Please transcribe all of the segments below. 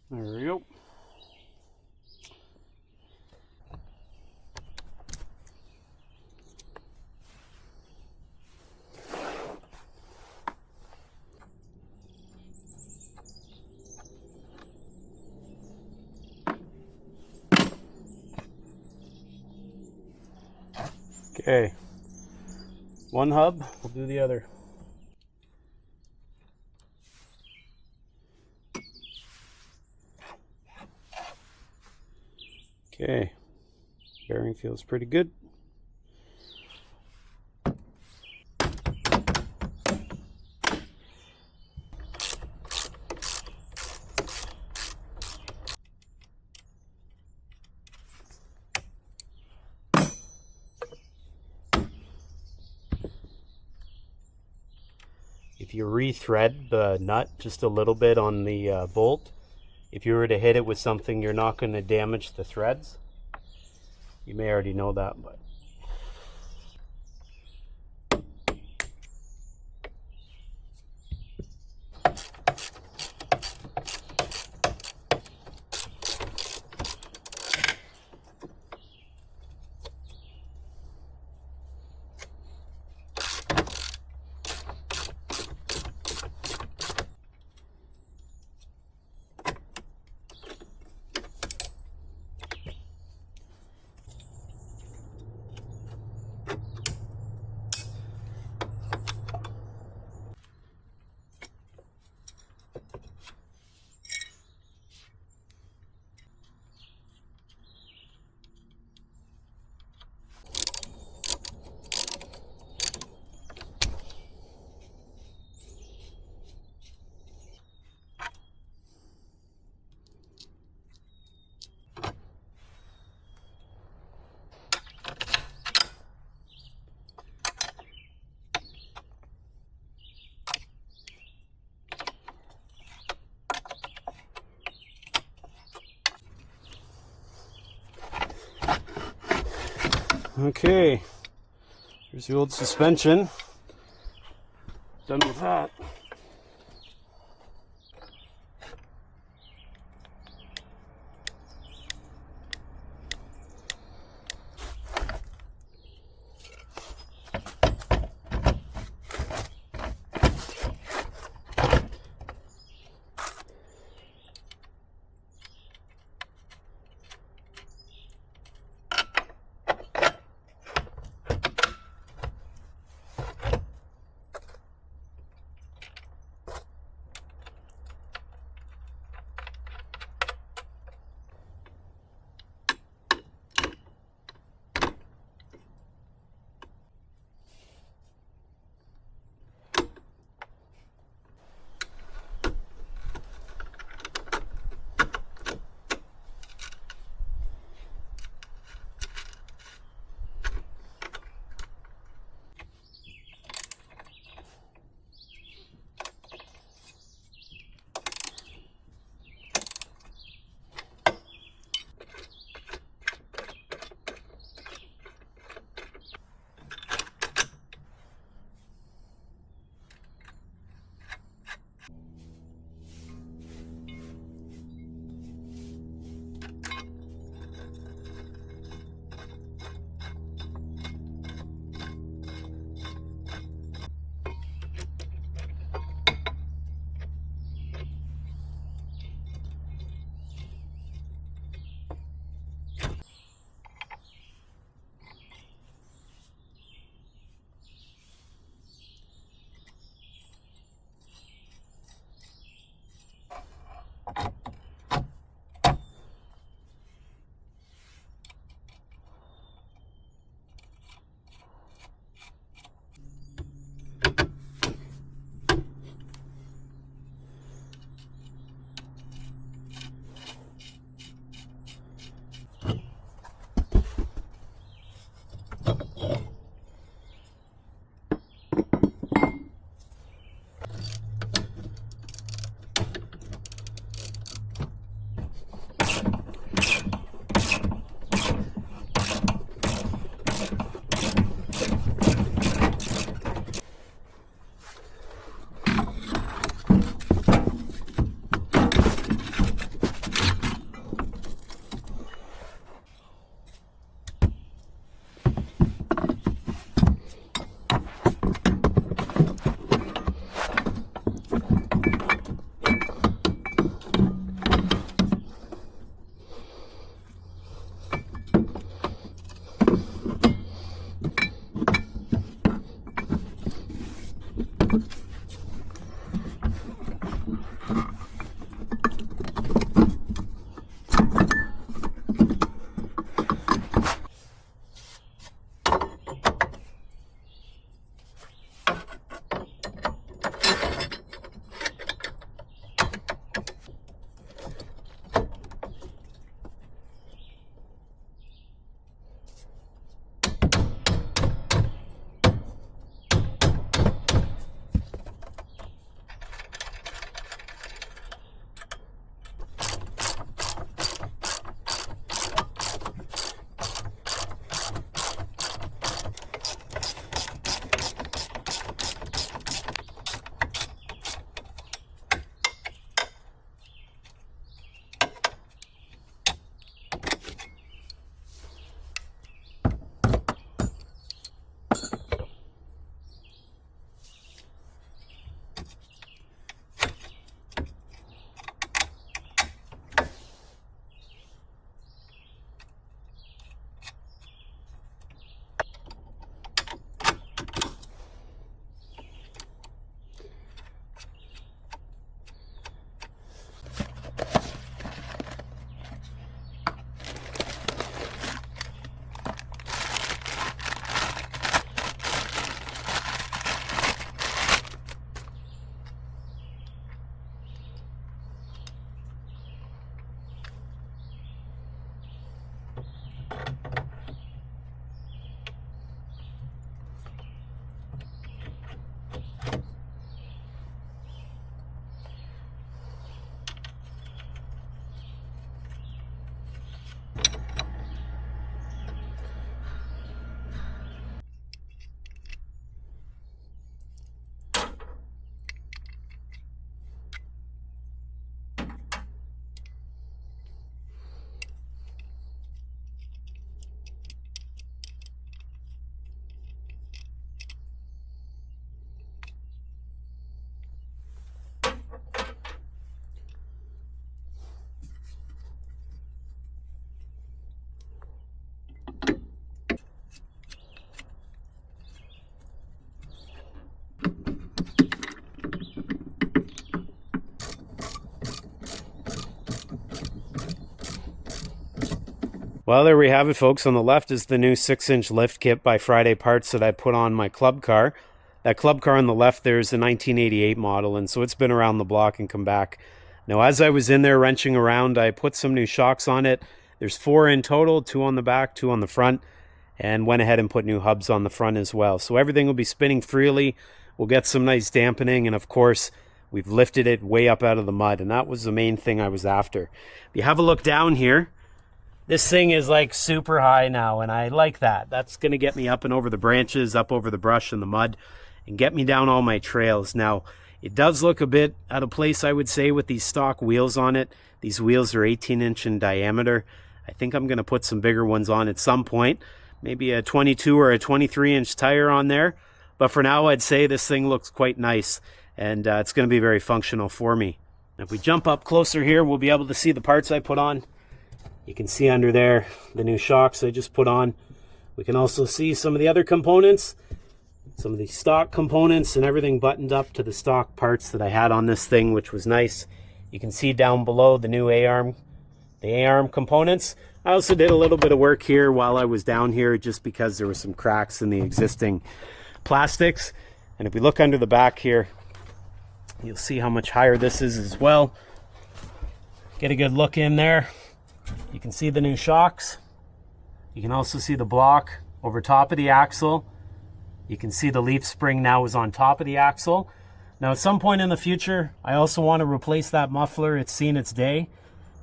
There we go. Okay, one hub, we'll do the other. Okay, bearing feels pretty good. If you re-thread the nut just a little bit on the bolt, if you were to hit it with something, you're not going to damage the threads. You may already know that, but okay, here's the old suspension. Done with that. Well, there we have it, folks. On the left is the new 6-inch lift kit by Friday Parts that I put on my club car. That club car on the left there is the 1988 model, and so it's been around the block and come back. Now, as I was in there wrenching around, I put some new shocks on it. There's 4 in total, 2 on the back, 2 on the front, and went ahead and put new hubs on the front as well. So everything will be spinning freely. We'll get some nice dampening, and of course, we've lifted it way up out of the mud, and that was the main thing I was after. If you have a look down here, this thing is like super high now, and I like that. That's going to get me up and over the branches, up over the brush and the mud, and get me down all my trails. Now, it does look a bit out of place, I would say, with these stock wheels on it. These wheels are 18-inch in diameter. I think I'm going to put some bigger ones on at some point. Maybe a 22 or a 23-inch tire on there. But for now, I'd say this thing looks quite nice, and it's going to be very functional for me. If we jump up closer here, we'll be able to see the parts I put on. You can see under there the new shocks I just put on. We can also see some of the other components, some of the stock components, and everything buttoned up to the stock parts that I had on this thing, which was nice. You can see down below the new A-arm, the A-arm components. I also did a little bit of work here while I was down here just because there were some cracks in the existing plastics. And if we look under the back here, you'll see how much higher this is as well. Get a good look in there. You can see the new shocks. You can also see the block over top of the axle. You can see the leaf spring now is on top of the axle. Now at some point in the future, I also want to replace that muffler. It's seen its day.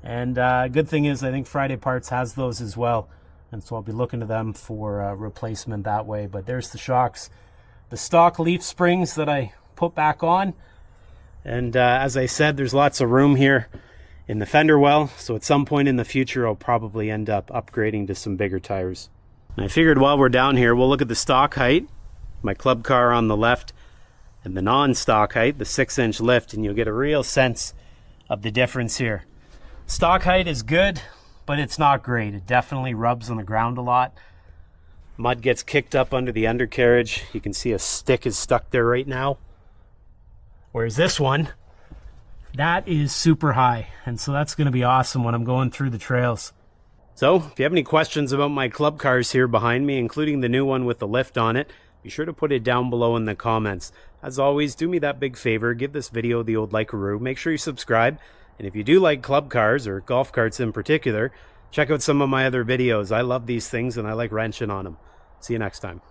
And good thing is I think Friday Parts has those as well. And so I'll be looking to them for replacement that way. But there's the shocks. The stock leaf springs that I put back on. And as I said, there's lots of room here in the fender well. So at some point in the future, I'll probably end up upgrading to some bigger tires. And I figured while we're down here, we'll look at the stock height. My club car on the left, and the non-stock height, the 6-inch lift, and you'll get a real sense of the difference here. Stock height is good, but it's not great. It definitely rubs on the ground a lot. Mud gets kicked up under the undercarriage. You can see a stick is stuck there right now. Whereas this one, that is super high, and so that's going to be awesome when I'm going through the trails. So, if you have any questions about my club cars here behind me, including the new one with the lift on it, be sure to put it down below in the comments. As always, do me that big favor, give this video the old like-a-roo, make sure you subscribe, and if you do like club cars, or golf carts in particular, check out some of my other videos. I love these things and I like wrenching on them. See you next time.